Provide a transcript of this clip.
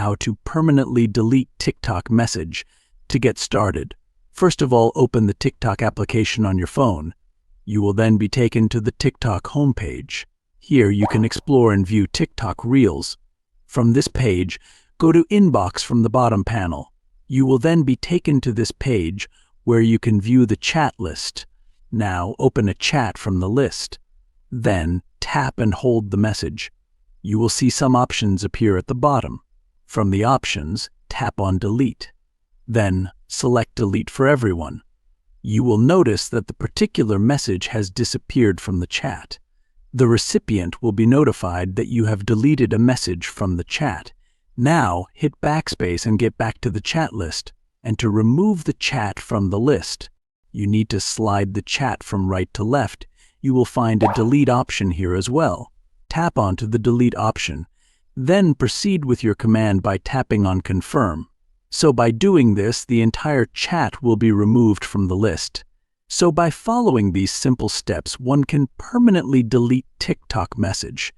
how to permanently delete TikTok message. To get started, first of all, open the TikTok application on your phone. You will then be taken to the TikTok homepage. Here you can explore and view TikTok Reels. From this page, go to Inbox from the bottom panel. You will then be taken to this page where you can view the chat list. Now open a chat from the list. Then tap and hold the message. You will see some options appear at the bottom. From the options, tap on Delete. Then select Delete for everyone. You will notice that the particular message has disappeared from the chat. The recipient will be notified that you have deleted a message from the chat. Now hit backspace and get back to the chat list. And to remove the chat from the list, you need to slide the chat from right to left. You will find a delete option here as well. Tap onto the delete option. Then proceed with your command by tapping on Confirm. So by doing this, the entire chat will be removed from the list. So by following these simple steps, one can permanently delete TikTok message.